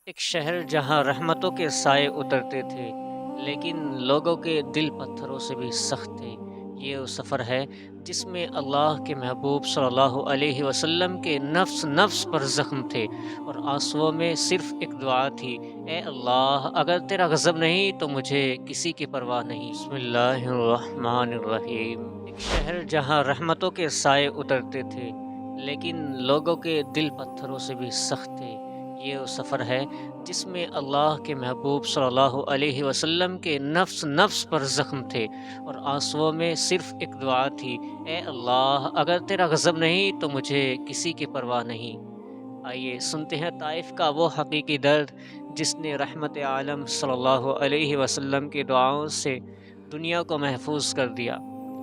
ایک شہر جہاں رحمتوں کے سائے اترتے تھے لیکن لوگوں کے دل پتھروں سے بھی سخت تھے۔ یہ وہ سفر ہے جس میں اللہ کے محبوب صلی اللہ علیہ وسلم کے نفس نفس پر زخم تھے اور آنسوؤں میں صرف ایک دعا تھی: اے اللہ، اگر تیرا غضب نہیں تو مجھے کسی کی پرواہ نہیں۔ بسم اللہ الرحمن الرحیم۔ ایک شہر جہاں رحمتوں کے سائے اترتے تھے لیکن لوگوں کے دل پتھروں سے بھی سخت تھے۔ یہ وہ سفر ہے جس میں اللہ کے محبوب صلی اللہ علیہ وسلم کے نفس نفس پر زخم تھے اور آنسوؤں میں صرف ایک دعا تھی: اے اللہ، اگر تیرا غضب نہیں تو مجھے کسی کی پرواہ نہیں۔ آئیے سنتے ہیں طائف کا وہ حقیقی درد جس نے رحمت عالم صلی اللہ علیہ وسلم کی دعاؤں سے دنیا کو محفوظ کر دیا۔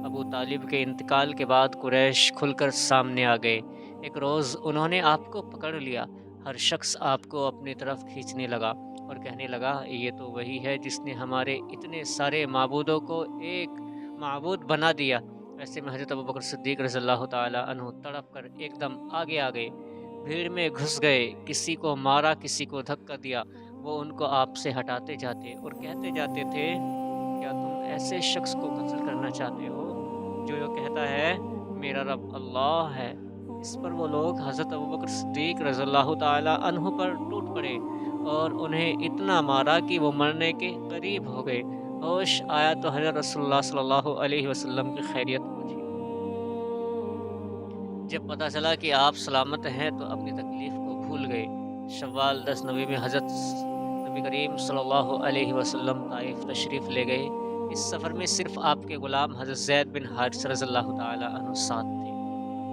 ابو طالب کے انتقال کے بعد قریش کھل کر سامنے آ گئے۔ ایک روز انہوں نے آپ کو پکڑ لیا۔ ہر شخص آپ کو اپنی طرف کھینچنے لگا اور کہنے لگا: یہ تو وہی ہے جس نے ہمارے اتنے سارے معبودوں کو ایک معبود بنا دیا۔ ایسے میں حضرت ابوبکر صدیق رضی اللہ تعالی عنہ تڑپ کر ایک دم آگے آ گئے، بھیڑ میں گھس گئے، کسی کو مارا، کسی کو دھکا دیا۔ وہ ان کو آپ سے ہٹاتے جاتے اور کہتے جاتے تھے: کیا تم ایسے شخص کو قتل کرنا چاہتے ہو جو یہ کہتا ہے میرا رب اللہ ہے؟ اس پر وہ لوگ حضرت ابوبکر صدیق رضی اللہ تعالی عنہ پر ٹوٹ پڑے اور انہیں اتنا مارا کہ وہ مرنے کے قریب ہو گئے۔ ہوش آیا تو حضرت رسول اللہ صلی اللہ علیہ وسلم کی خیریت پوچھی۔ جب پتہ چلا کہ آپ سلامت ہیں تو اپنی تکلیف کو بھول گئے۔ شوال 10 نبی میں حضرت نبی کریم صلی اللہ علیہ وسلم طائف تشریف لے گئے۔ اس سفر میں صرف آپ کے غلام حضرت زید بن حارثہ رضی اللہ تعالی عنہ ساتھ تھے۔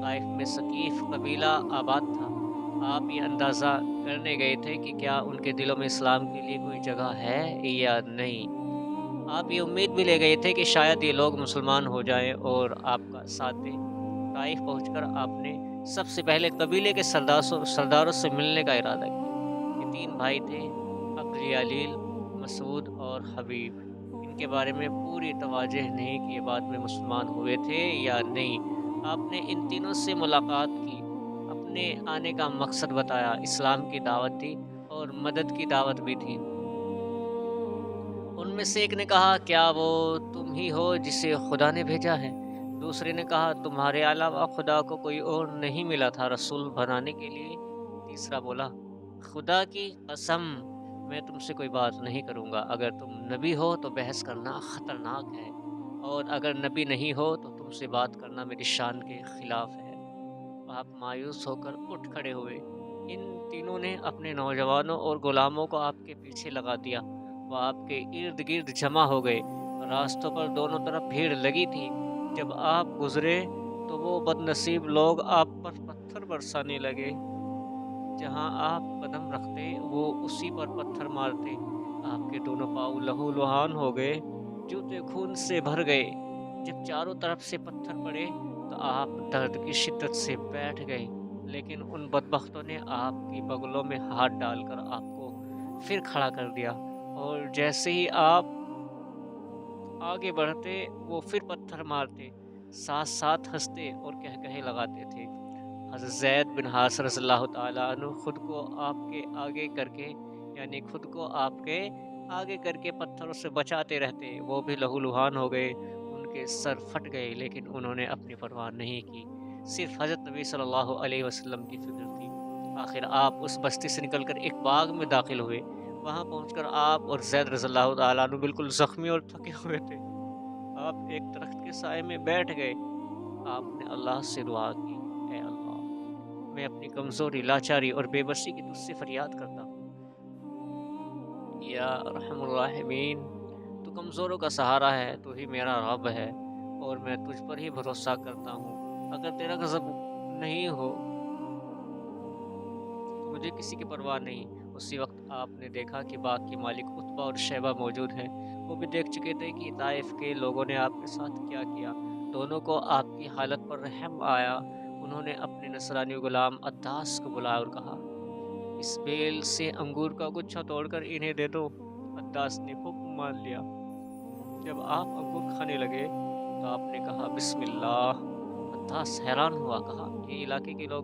طائف میں ثقیف قبیلہ آباد تھا۔ آپ یہ اندازہ کرنے گئے تھے کہ کیا ان کے دلوں میں اسلام کے لیے کوئی جگہ ہے یا نہیں۔ آپ یہ امید بھی لے گئے تھے کہ شاید یہ لوگ مسلمان ہو جائیں اور آپ کا ساتھ دیں۔ طائف پہنچ کر آپ نے سب سے پہلے قبیلے کے سرداروں سے ملنے کا ارادہ کیا۔ یہ 3 بھائی تھے: عبد یلیل، مسعود اور حبیب۔ ان کے بارے میں پوری توجہ نہیں کہ یہ بعد میں مسلمان ہوئے تھے یا نہیں۔ آپ نے ان تینوں سے ملاقات کی، اپنے آنے کا مقصد بتایا، اسلام کی دعوت دی اور مدد کی دعوت بھی تھی۔ ان میں سے ایک نے کہا: کیا وہ تم ہی ہو جسے خدا نے بھیجا ہے؟ دوسرے نے کہا: تمہارے علاوہ خدا کو کوئی اور نہیں ملا تھا رسول بنانے کے لیے؟ تیسرا بولا: خدا کی قسم، میں تم سے کوئی بات نہیں کروں گا۔ اگر تم نبی ہو تو بحث کرنا خطرناک ہے، اور اگر نبی نہیں ہو تو تم سے بات کرنا میری شان کے خلاف ہے۔ آپ مایوس ہو کر اٹھ کھڑے ہوئے۔ ان تینوں نے اپنے نوجوانوں اور غلاموں کو آپ کے پیچھے لگا دیا۔ وہ آپ کے ارد گرد جمع ہو گئے۔ راستوں پر دونوں طرف بھیڑ لگی تھی۔ جب آپ گزرے تو وہ بد نصیب لوگ آپ پر پتھر برسانے لگے۔ جہاں آپ قدم رکھتے وہ اسی پر پتھر مارتے۔ آپ کے دونوں پاؤں لہو لہان ہو گئے، جوتے خون سے بھر گئے۔ جب چاروں طرف سے پتھر پڑے تو آپ درد کی شدت سے بیٹھ گئے، لیکن ان بدبختوں نے آپ کی بغلوں میں ہاتھ ڈال کر آپ کو پھر کھڑا کر دیا، اور جیسے ہی آپ آگے بڑھتے وہ پھر پتھر مارتے، ساتھ ساتھ ہنستے اور کہے لگاتے تھے۔ حضرت زید بن حارثہ رضی اللہ تعالیٰ عنہ خود کو آپ کے آگے کر کے پتھروں سے بچاتے رہتے۔ وہ بھی لہو لہان ہو گئے، ان کے سر پھٹ گئے، لیکن انہوں نے اپنی پرواہ نہیں کی۔ صرف حضرت نبی صلی اللہ علیہ وسلم کی فکر تھی۔ آخر آپ اس بستی سے نکل کر ایک باغ میں داخل ہوئے۔ وہاں پہنچ کر آپ اور زید رضی اللہ تعالیٰ عنہ بالکل زخمی اور تھکے ہوئے تھے۔ آپ ایک درخت کے سائے میں بیٹھ گئے۔ آپ نے اللہ سے دعا کی: اے اللہ، میں اپنی کمزوری، لاچاری اور بے بسی کی تجھ سے فریاد کرتا ہوں۔ یا ارحم الراحمین، تو کمزوروں کا سہارا ہے، تو ہی میرا رب ہے، اور میں تجھ پر ہی بھروسہ کرتا ہوں۔ اگر تیرا غضب نہیں ہو تو مجھے کسی کی پرواہ نہیں۔ اسی وقت آپ نے دیکھا کہ باغ کے مالک عتبہ اور شیبہ موجود ہیں۔ وہ بھی دیکھ چکے تھے کہ طائف کے لوگوں نے آپ کے ساتھ کیا کیا۔ دونوں کو آپ کی حالت پر رحم آیا۔ انہوں نے اپنے نصرانی غلام عداس کو بلایا اور کہا: اس بیل سے انگور کا گچھا توڑ کر انہیں دے دو۔ عداس نے حکم مان لیا۔ جب آپ انگور کھانے لگے تو آپ نے کہا: بسم اللہ۔ عداس حیران ہوا، کہا: یہ علاقے کے لوگ